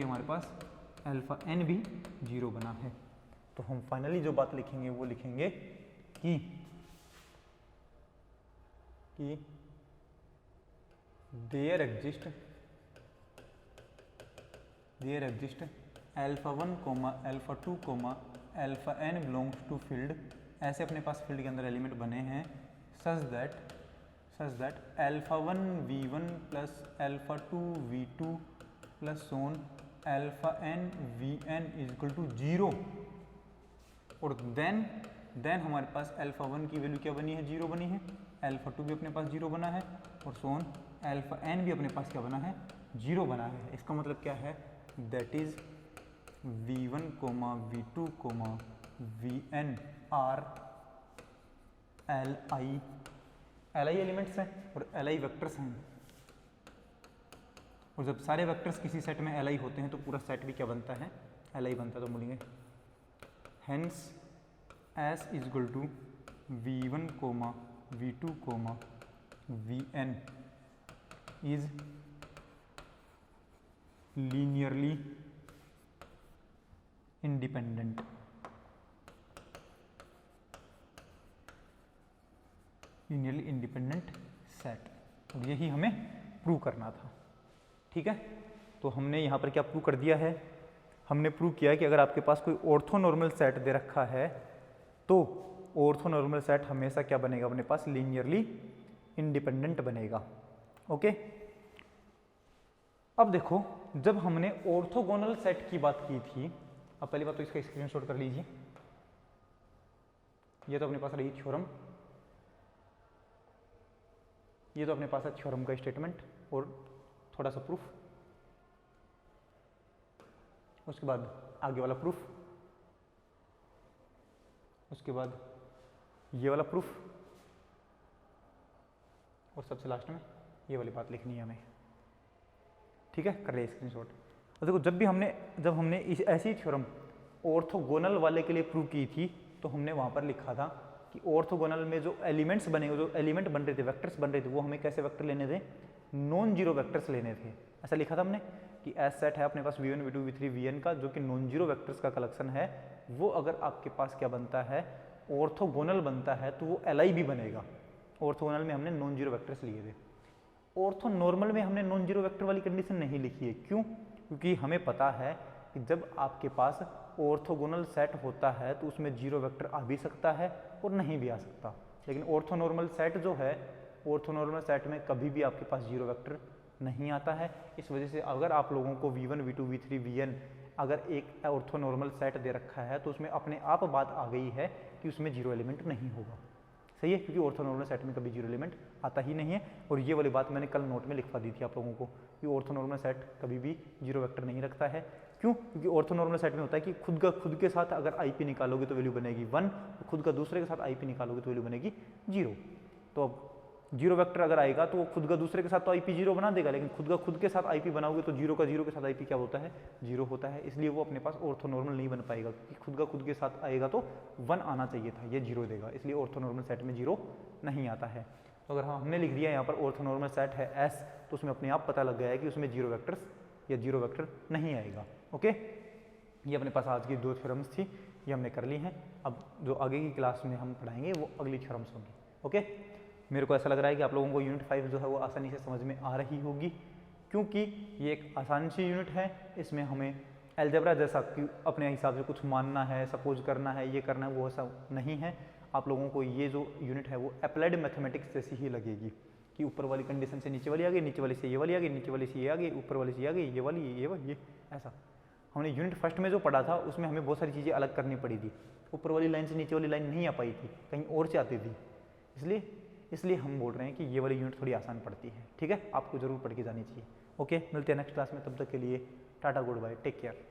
हमारे पास alpha N भी 0 बना है। तो हम फाइनली जो बात लिखेंगे वो लिखेंगे कि there exist alpha 1 comma alpha 2 comma alpha n belongs to field, ऐसे अपने पास फील्ड के अंदर एलिमेंट बने हैं such that alpha 1 v1 plus alpha 2 v2 plus so on alpha n vn is equal to 0। और देन हमारे पास अल्फा 1 की वैल्यू क्या बनी है, 0 बनी है, अल्फा 2 भी अपने पास 0 बना है, और सोन अल्फा एन भी अपने पास क्या बना है, 0 बना है। इसका मतलब क्या है, that is v1 comma v2 comma vn are li elements हैं और li वेक्टर्स हैं। और जब सारे वेक्टर्स किसी सेट में li होते हैं तो पूरा सेट भी क्या बनता है, li बनता है। तो बोलेंगे hence S is equal to v1 comma v2 comma vn is linearly independent. Linearly independent set, और यही हमें प्रूव करना था। ठीक है, तो हमने यहाँ पर क्या प्रूव कर दिया है, हमने प्रूव किया है कि अगर आपके पास कोई ऑर्थोनॉर्मल सेट दे रखा है तो ऑर्थोनॉर्मल सेट हमेशा क्या बनेगा, अपने पास लीनियरली इंडिपेंडेंट बनेगा। ओके, अब देखो जब हमने ऑर्थोगोनल सेट की बात की थी, अब पहली बात तो इसका स्क्रीनशॉट कर लीजिए, ये तो अपने पास रही थ्योरम, ये तो अपने पास है थ्योरम का स्टेटमेंट और थोड़ा सा प्रूफ, उसके बाद आगे वाला प्रूफ, उसके बाद ये वाला प्रूफ, और सबसे लास्ट में ये वाली बात लिखनी है हमें। ठीक है, कर लिया स्क्रीनशॉट। और देखो जब हमने इस ऐसी थ्योरम ऑर्थोगोनल वाले के लिए प्रूव की थी तो हमने वहां पर लिखा था कि ऑर्थोगोनल में जो एलिमेंट्स बने, जो एलिमेंट बन रहे थे, वेक्टर्स बन रहे थे, वो हमें कैसे वेक्टर लेने थे, नॉन जीरो वेक्टर्स लेने थे। ऐसा लिखा था हमने कि एस सेट है अपने पास v1 v2 v3 vn का, जो कि नॉन जीरो वेक्टर्स का कलेक्शन है, वो अगर आपके पास क्या बनता है, ऑर्थोगोनल बनता है, तो वो li भी बनेगा। ऑर्थोगोनल में हमने नॉन जीरो वेक्टर्स लिए थे। ऑर्थोनॉर्मल में हमने नॉन जीरो वेक्टर वाली कंडीशन नहीं लिखी है। क्यों? क्योंकि हमें पता है कि जब आपके पास ऑर्थोगोनल सेट होता है तो उसमें जीरो वेक्टर आ भी सकता है और नहीं भी आ सकता, लेकिन ऑर्थोनॉर्मल सेट जो है, ऑर्थोनॉर्मल सेट में कभी भी आपके पास जीरो वेक्टर नहीं आता है। इस वजह से अगर आप लोगों को v1 v2 v3 vn अगर एक ऑर्थोनॉर्मल सेट दे रखा है तो उसमें अपने आप बात आ गई है कि उसमें जीरो एलिमेंट नहीं होगा। सही है, क्योंकि ऑर्थोनॉर्मल सेट में कभी जीरो एलिमेंट आता ही नहीं है। और ये वाली बात मैंने कल नोट में लिखवा दी थी आप लोगों को कि ऑर्थोनॉर्मल सेट कभी भी जीरो वेक्टर नहीं रखता है। क्यों? क्योंकि ऑर्थोनॉर्मल सेट में होता है कि खुद के साथ अगर आईपी निकालोगे तो वैल्यू बनेगी 1, खुद का दूसरे के साथ आईपी निकालोगे तो वैल्यू बनेगी 0। तो अब जीरो वेक्टर अगर आएगा तो वो खुद का दूसरे के साथ तो आईपी 0 बना देगा, लेकिन खुद के साथ आईपी बनाओगे तो जीरो के साथ आईपी क्या होता है, 0 होता है। इसलिए वो अपने पास ऑर्थोनॉर्मल नहीं बन पाएगा, क्योंकि खुद के साथ आएगा तो 1 आना चाहिए था, ये 0 देगा, इसलिए ऑर्थोनॉर्मल सेट में 0 नहीं आता है। तो अगर हमने लिख दिया यहाँ पर ऑर्थोनॉर्मल सेट है S, तो उसमें अपने आप पता लग गया है कि उसमें जीरो वेक्टर्स या जीरो वेक्टर नहीं आएगा। ओके, ये अपने पास आज की 2 थ्योरम्स थी, ये हमने कर ली हैं। अब जो आगे की क्लास में हम पढ़ाएंगे वो अगली थ्योरम्स होंगी। ओके, मेरे को ऐसा लग रहा है कि आप लोगों को यूनिट 5 जो है वो आसानी से समझ में आ रही होगी, क्योंकि ये एक आसान सी यूनिट है। इसमें हमें अलजेब्रा जैसा कि अपने हिसाब से कुछ मानना है, सपोज करना है, ये करना है, वो ऐसा नहीं है। आप लोगों को ये जो यूनिट है वो अप्लाइड मैथमेटिक्स जैसी ही लगेगी कि ऊपर वाली कंडीशन से नीचे वाली आ गई, नीचे वाली से ये वाली आ गई, नीचे वाली से ये आ गई, ऊपर वाली से ये आ गई, ये वाली ये ऐसा। हमने यूनिट फर्स्ट में जो पढ़ा था उसमें हमें बहुत सारी चीज़ें अलग करनी पड़ी थी, ऊपर वाली लाइन से नीचे वाली लाइन नहीं आ पाई थी, कहीं और से आती थी। इसलिए हम बोल रहे हैं कि ये वाली यूनिट थोड़ी आसान पड़ती है। ठीक है, आपको जरूर पढ़ के जानी चाहिए। ओके, मिलते हैं नेक्स्ट क्लास में, तब तक के लिए tata, goodbye, take care.